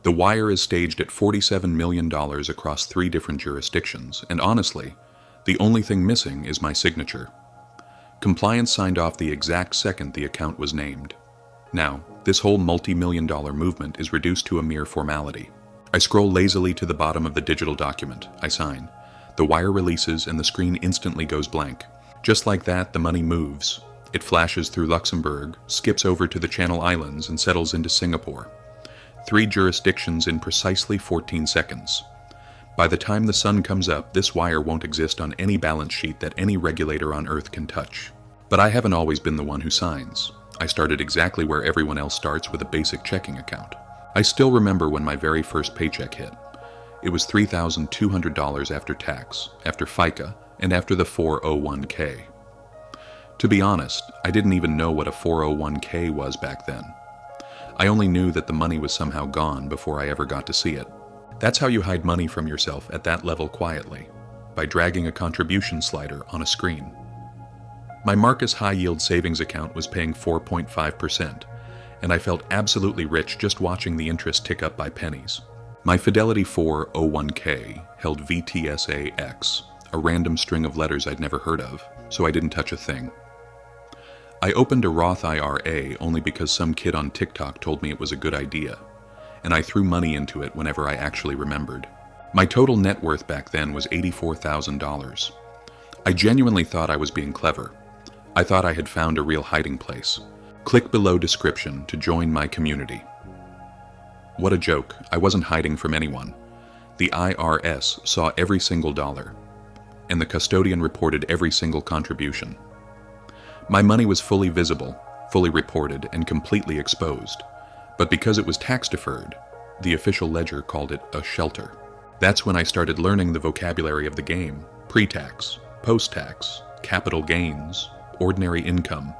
The wire is staged at $47 million across 3 different jurisdictions, and honestly, the only thing missing is my signature. Compliance signed off the exact second the account was named. Now, this whole multi-million-dollar movement is reduced to a mere formality. I scroll lazily to the bottom of the digital document. I sign. The wire releases and the screen instantly goes blank. Just like that, the money moves. It flashes through Luxembourg, skips over to the Channel Islands, and settles into Singapore. 3 jurisdictions in precisely 14 seconds. By the time the sun comes up, this wire won't exist on any balance sheet that any regulator on Earth can touch. But I haven't always been the one who signs. I started exactly where everyone else starts, with a basic checking account. I still remember when my very first paycheck hit. It was $3,200 after tax, after FICA, and after the 401k. To be honest, I didn't even know what a 401k was back then. I only knew that the money was somehow gone before I ever got to see it. That's how you hide money from yourself at that level quietly, by dragging a contribution slider on a screen. My Marcus high-yield savings account was paying 4.5%, and I felt absolutely rich just watching the interest tick up by pennies. My Fidelity 401k held VTSAX, a random string of letters I'd never heard of, so I didn't touch a thing. I opened a Roth IRA only because some kid on TikTok told me it was a good idea, and I threw money into it whenever I actually remembered. My total net worth back then was $84,000. I genuinely thought I was being clever. I thought I had found a real hiding place. Click below description to join my community. What a joke. I wasn't hiding from anyone. The IRS saw every single dollar, and the custodian reported every single contribution. My money was fully visible, fully reported, and completely exposed. But because it was tax deferred, the official ledger called it a shelter. That's when I started learning the vocabulary of the game: pre-tax, post-tax, capital gains, ordinary income.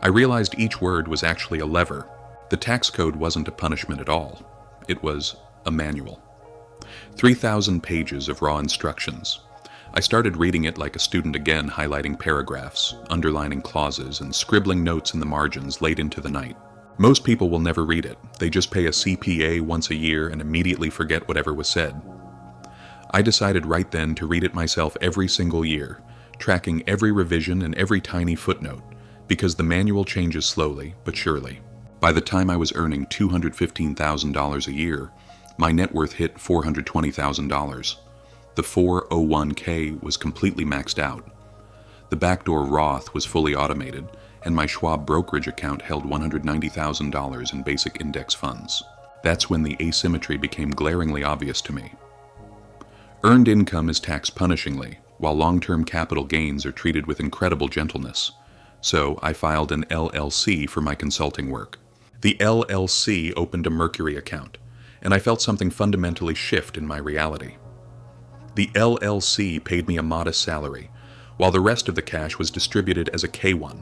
I realized each word was actually a lever. The tax code wasn't a punishment at all. It was a manual. 3,000 pages of raw instructions. I started reading it like a student again, highlighting paragraphs, underlining clauses, and scribbling notes in the margins late into the night. Most people will never read it. They just pay a CPA once a year and immediately forget whatever was said. I decided right then to read it myself every single year, tracking every revision and every tiny footnote, because the manual changes slowly but surely. By the time I was earning $215,000 a year, my net worth hit $420,000. The 401k was completely maxed out. The backdoor Roth was fully automated, and my Schwab brokerage account held $190,000 in basic index funds. That's when the asymmetry became glaringly obvious to me. Earned income is taxed punishingly, while long-term capital gains are treated with incredible gentleness. So I filed an LLC for my consulting work. The LLC opened a Mercury account, and I felt something fundamentally shift in my reality. The LLC paid me a modest salary, while the rest of the cash was distributed as a K1.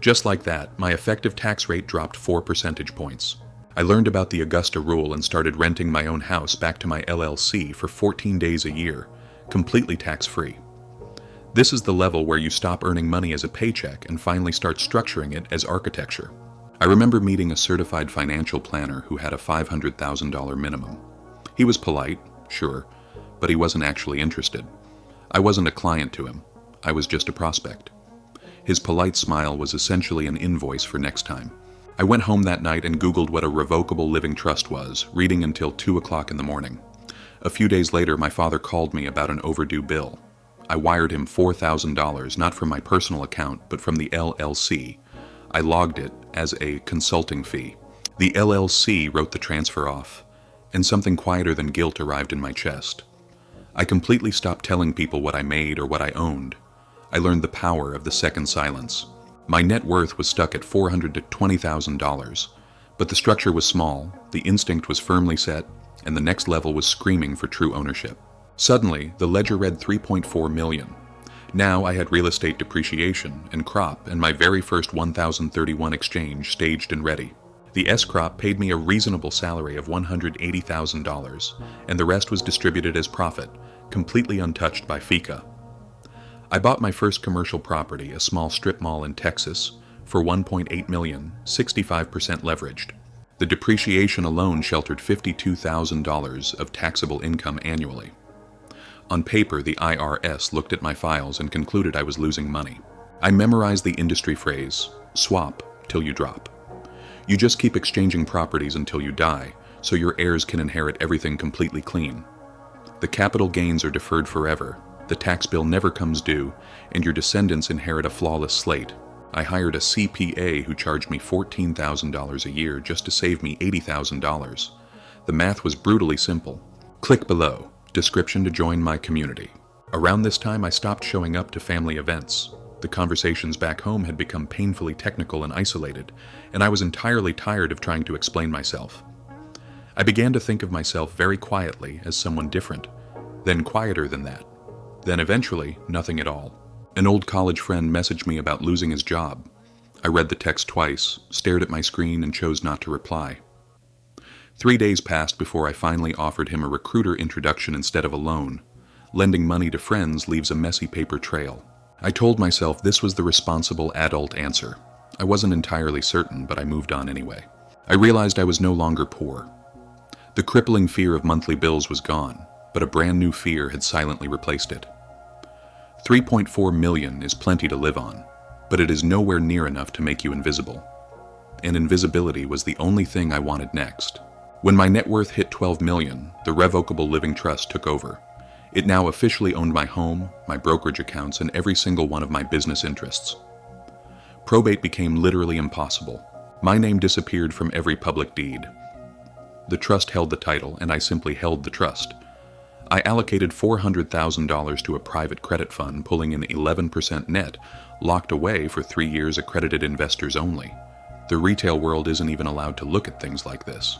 Just like that, my effective tax rate dropped 4 percentage points. I learned about the Augusta rule and started renting my own house back to my LLC for 14 days a year, completely tax-free. This is the level where you stop earning money as a paycheck and finally start structuring it as architecture. I remember meeting a certified financial planner who had a $500,000 minimum. He was polite, sure, but he wasn't actually interested. I wasn't a client to him. I was just a prospect. His polite smile was essentially an invoice for next time. I went home that night and Googled what a revocable living trust was, reading until 2 o'clock in the morning. A few days later, my father called me about an overdue bill. I wired him $4,000, not from my personal account, but from the LLC. I logged it as a consulting fee. The LLC wrote the transfer off, and something quieter than guilt arrived in my chest. I completely stopped telling people what I made or what I owned. I learned the power of the second silence. My net worth was stuck at $400,000 to $20,000, but the structure was small, the instinct was firmly set, and the next level was screaming for true ownership. Suddenly, the ledger read $3.4 million. Now I had real estate depreciation and crop and my very first 1031 exchange staged and ready. The S-crop paid me a reasonable salary of $180,000, and the rest was distributed as profit, completely untouched by FICA. I bought my first commercial property, a small strip mall in Texas, for $1.8 million, 65% leveraged. The depreciation alone sheltered $52,000 of taxable income annually. On paper, the IRS looked at my files and concluded I was losing money. I memorized the industry phrase, swap till you drop. You just keep exchanging properties until you die, so your heirs can inherit everything completely clean. The capital gains are deferred forever, the tax bill never comes due, and your descendants inherit a flawless slate. I hired a CPA who charged me $14,000 a year just to save me $80,000. The math was brutally simple. Click below. Description to join my community. Around this time, I stopped showing up to family events. The conversations back home had become painfully technical and isolated, and I was entirely tired of trying to explain myself. I began to think of myself very quietly as someone different, then quieter than that, then eventually nothing at all. An old college friend messaged me about losing his job. I read the text twice, stared at my screen, and chose not to reply. 3 days passed before I finally offered him a recruiter introduction instead of a loan. Lending money to friends leaves a messy paper trail. I told myself this was the responsible adult answer. I wasn't entirely certain, but I moved on anyway. I realized I was no longer poor. The crippling fear of monthly bills was gone, but a brand new fear had silently replaced it. $3.4 million is plenty to live on, but it is nowhere near enough to make you invisible. And invisibility was the only thing I wanted next. When my net worth hit $12 million, the Revocable Living Trust took over. It now officially owned my home, my brokerage accounts, and every single one of my business interests. Probate became literally impossible. My name disappeared from every public deed. The trust held the title, and I simply held the trust. I allocated $400,000 to a private credit fund, pulling in 11% net, locked away for 3 years, accredited investors only. The retail world isn't even allowed to look at things like this.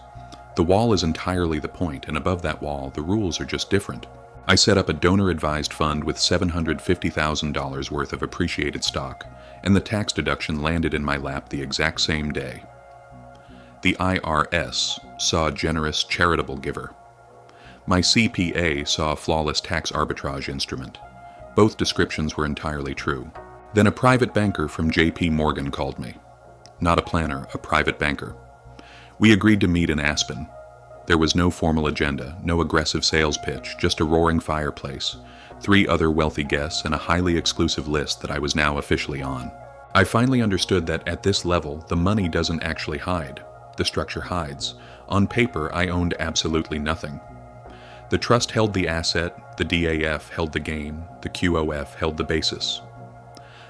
The wall is entirely the point, and above that wall, the rules are just different. I set up a donor-advised fund with $750,000 worth of appreciated stock, and the tax deduction landed in my lap the exact same day. The IRS saw a generous, charitable giver. My CPA saw a flawless tax arbitrage instrument. Both descriptions were entirely true. Then a private banker from JP Morgan called me. Not a planner, a private banker. We agreed to meet in Aspen. There was no formal agenda, no aggressive sales pitch, just a roaring fireplace, 3 other wealthy guests, and a highly exclusive list that I was now officially on. I finally understood that at this level, the money doesn't actually hide. The structure hides. On paper, I owned absolutely nothing. The trust held the asset, the DAF held the gain, the QOF held the basis.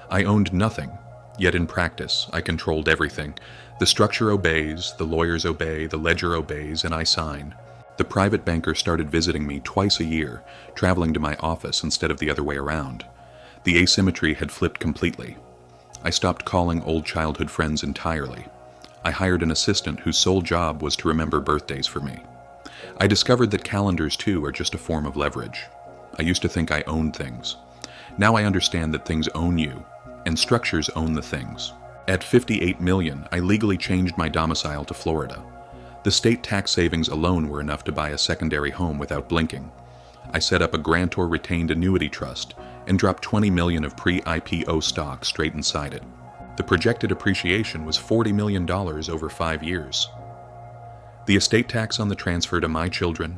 I owned nothing, yet in practice, I controlled everything. The structure obeys, the lawyers obey, the ledger obeys, and I sign. The private banker started visiting me twice a year, traveling to my office instead of the other way around. The asymmetry had flipped completely. I stopped calling old childhood friends entirely. I hired an assistant whose sole job was to remember birthdays for me. I discovered that calendars, too, are just a form of leverage. I used to think I owned things. Now I understand that things own you, and structures own the things. At $58 million, I legally changed my domicile to Florida. The state tax savings alone were enough to buy a secondary home without blinking. I set up a grantor retained annuity trust and dropped $20 million of pre-IPO stock straight inside it. The projected appreciation was $40 million over 5 years. The estate tax on the transfer to my children,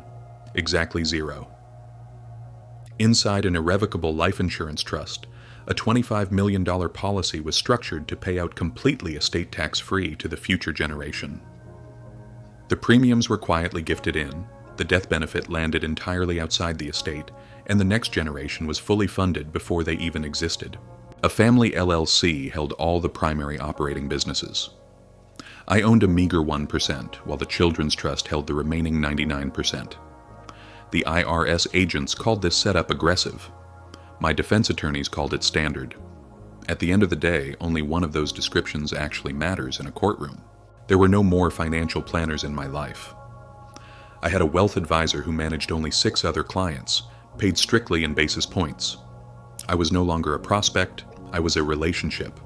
exactly 0. Inside an irrevocable life insurance trust, a $25 million policy was structured to pay out completely estate tax-free to the future generation. The premiums were quietly gifted in, the death benefit landed entirely outside the estate, and the next generation was fully funded before they even existed. A family LLC held all the primary operating businesses. I owned a meager 1%, while the Children's Trust held the remaining 99%. The IRS agents called this setup aggressive. My defense attorneys called it standard. At the end of the day, only one of those descriptions actually matters in a courtroom. There were no more financial planners in my life. I had a wealth advisor who managed only 6 other clients, paid strictly in basis points. I was no longer a prospect, I was a relationship.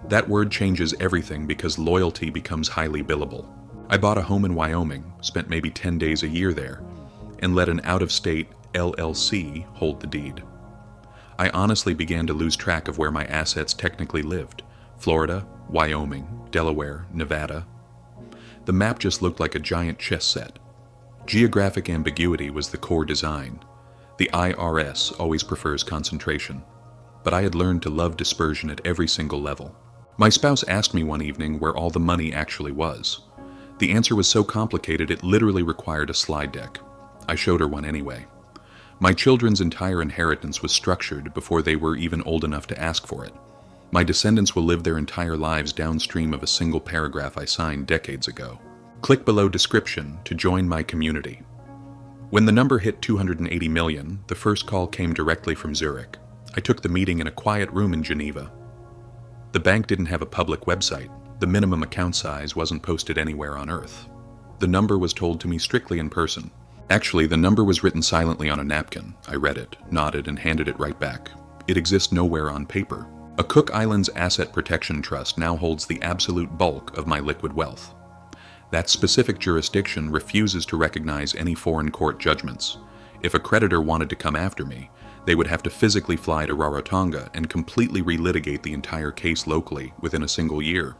That word changes everything because loyalty becomes highly billable. I bought a home in Wyoming, spent maybe 10 days a year there, and let an out-of-state LLC hold the deed. I honestly began to lose track of where my assets technically lived: Florida, Wyoming, Delaware, Nevada. The map just looked like a giant chess set. Geographic ambiguity was the core design. The IRS always prefers concentration, but I had learned to love dispersion at every single level. My spouse asked me one evening where all the money actually was. The answer was so complicated it literally required a slide deck. I showed her one anyway. My children's entire inheritance was structured before they were even old enough to ask for it. My descendants will live their entire lives downstream of a single paragraph I signed decades ago. Click below description to join my community. When the number hit 280 million, the first call came directly from Zurich. I took the meeting in a quiet room in Geneva. The bank didn't have a public website. The minimum account size wasn't posted anywhere on Earth. The number was told to me strictly in person. Actually, the number was written silently on a napkin. I read it, nodded, and handed it right back. It exists nowhere on paper. A Cook Islands Asset Protection Trust now holds the absolute bulk of my liquid wealth. That specific jurisdiction refuses to recognize any foreign court judgments. If a creditor wanted to come after me, they would have to physically fly to Rarotonga and completely relitigate the entire case locally within a single year.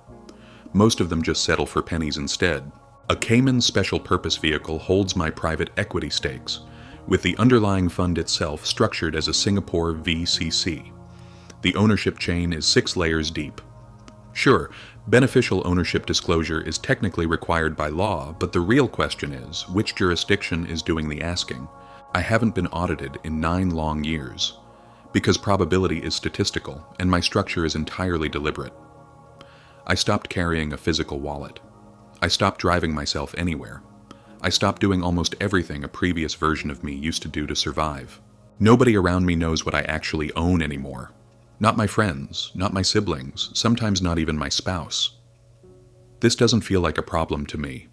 Most of them just settle for pennies instead. A Cayman special purpose vehicle holds my private equity stakes, with the underlying fund itself structured as a Singapore VCC. The ownership chain is 6 layers deep. Sure, beneficial ownership disclosure is technically required by law, but the real question is, which jurisdiction is doing the asking? I haven't been audited in 9 long years, because probability is statistical and my structure is entirely deliberate. I stopped carrying a physical wallet. I stopped driving myself anywhere. I stopped doing almost everything a previous version of me used to do to survive. Nobody around me knows what I actually own anymore. Not my friends, not my siblings, sometimes not even my spouse. This doesn't feel like a problem to me.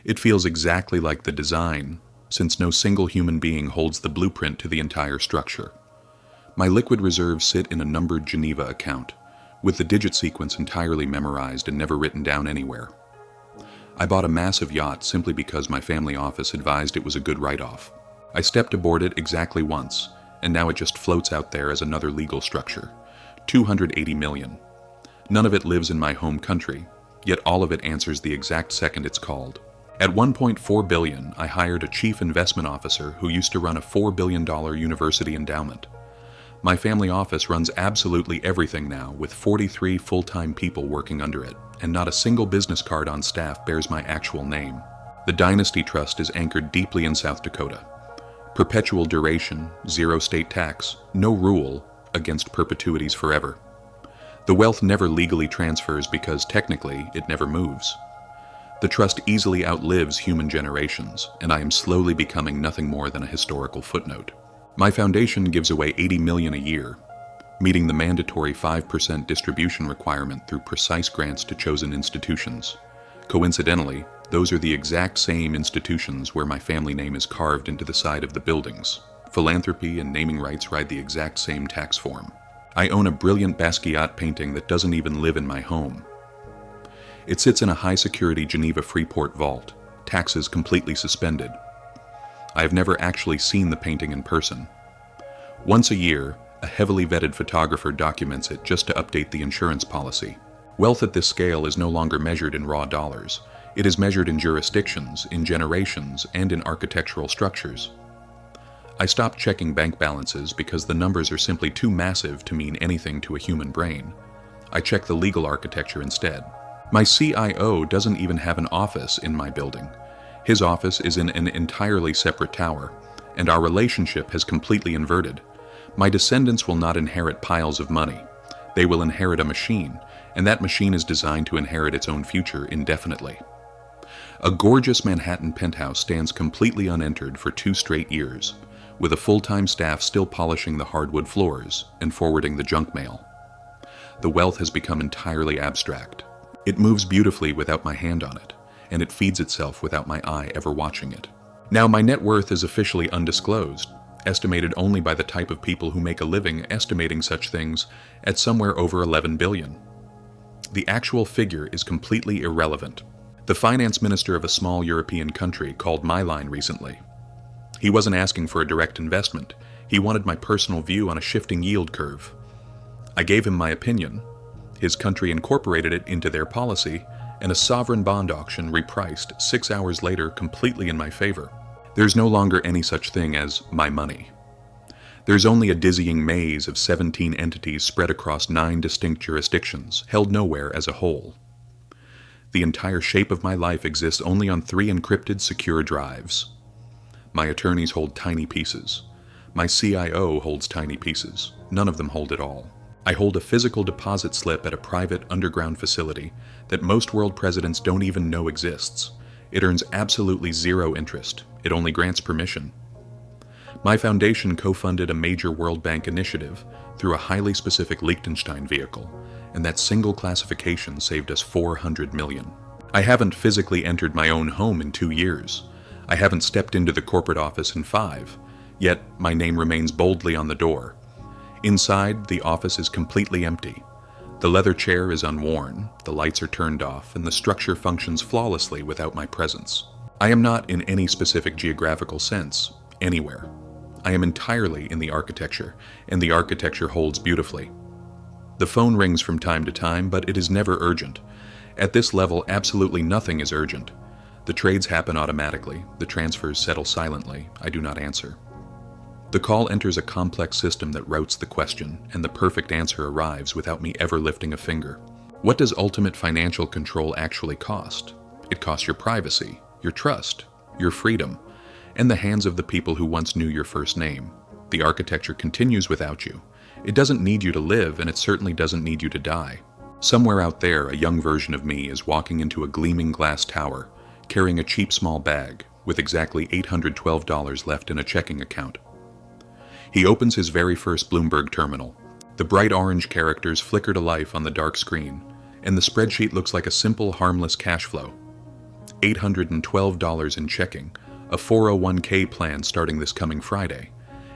It feels exactly like the design, since no single human being holds the blueprint to the entire structure. My liquid reserves sit in a numbered Geneva account, with the digit sequence entirely memorized and never written down anywhere. I bought a massive yacht simply because my family office advised it was a good write-off. I stepped aboard it exactly once, and now it just floats out there as another legal structure. 280 million. None of it lives in my home country, yet all of it answers the exact second it's called. At 1.4 billion, I hired a chief investment officer who used to run a $4 billion university endowment. My family office runs absolutely everything now, with 43 full-time people working under it, and not a single business card on staff bears my actual name. The Dynasty Trust is anchored deeply in South Dakota. Perpetual duration, 0 state tax, no rule against perpetuities forever. The wealth never legally transfers because technically it never moves. The trust easily outlives human generations, and I am slowly becoming nothing more than a historical footnote. My foundation gives away 80 million a year, meeting the mandatory 5% distribution requirement through precise grants to chosen institutions. Coincidentally, those are the exact same institutions where my family name is carved into the side of the buildings. Philanthropy and naming rights ride the exact same tax form. I own a brilliant Basquiat painting that doesn't even live in my home. It sits in a high-security Geneva Freeport vault, taxes completely suspended. I have never actually seen the painting in person. Once a year, a heavily vetted photographer documents it just to update the insurance policy. Wealth at this scale is no longer measured in raw dollars. It is measured in jurisdictions, in generations, and in architectural structures. I stopped checking bank balances because the numbers are simply too massive to mean anything to a human brain. I check the legal architecture instead. My CIO doesn't even have an office in my building. His office is in an entirely separate tower, and our relationship has completely inverted. My descendants will not inherit piles of money. They will inherit a machine, and that machine is designed to inherit its own future indefinitely. A gorgeous Manhattan penthouse stands completely unentered for 2 straight years, with a full-time staff still polishing the hardwood floors and forwarding the junk mail. The wealth has become entirely abstract. It moves beautifully without my hand on it, and it feeds itself without my eye ever watching it. Now my net worth is officially undisclosed, estimated only by the type of people who make a living estimating such things at somewhere over 11 billion. The actual figure is completely irrelevant. The finance minister of a small European country called my line recently. He wasn't asking for a direct investment. He wanted my personal view on a shifting yield curve. I gave him my opinion. His country incorporated it into their policy, and a sovereign bond auction repriced 6 hours later completely in my favor. There's no longer any such thing as my money. There's only a dizzying maze of 17 entities spread across 9 distinct jurisdictions, held nowhere as a whole. The entire shape of my life exists only on 3 encrypted secure drives. My attorneys hold tiny pieces. My CIO holds tiny pieces. None of them hold it all. I hold a physical deposit slip at a private underground facility that most world presidents don't even know exists. It earns absolutely zero interest. It only grants permission. My foundation co-funded a major World Bank initiative through a highly specific Liechtenstein vehicle, and that single classification saved us $400 million. I haven't physically entered my own home in 2 years. I haven't stepped into the corporate office in 5, yet my name remains boldly on the door. Inside, the office is completely empty. The leather chair is unworn, the lights are turned off, and the structure functions flawlessly without my presence. I am not in any specific geographical sense, anywhere. I am entirely in the architecture, and the architecture holds beautifully. The phone rings from time to time, but it is never urgent. At this level, absolutely nothing is urgent. The trades happen automatically, the transfers settle silently, I do not answer. The call enters a complex system that routes the question, and the perfect answer arrives without me ever lifting a finger. What does ultimate financial control actually cost? It costs your privacy, your trust, your freedom, and the hands of the people who once knew your first name. The architecture continues without you. It doesn't need you to live, and it certainly doesn't need you to die. Somewhere out there, a young version of me is walking into a gleaming glass tower, carrying a cheap small bag, with exactly $812 left in a checking account. He opens his very first Bloomberg terminal. The bright orange characters flicker to life on the dark screen, and the spreadsheet looks like a simple, harmless cash flow. $812 in checking, a 401k plan starting this coming Friday,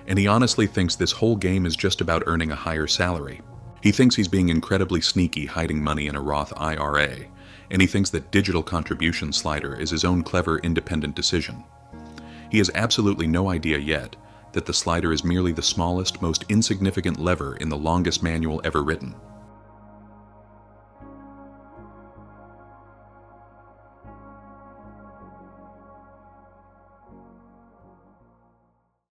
and he honestly thinks this whole game is just about earning a higher salary. He thinks he's being incredibly sneaky hiding money in a Roth IRA, and he thinks that digital contribution slider is his own clever independent decision. He has absolutely no idea yet that the slider is merely the smallest, most insignificant lever in the longest manual ever written.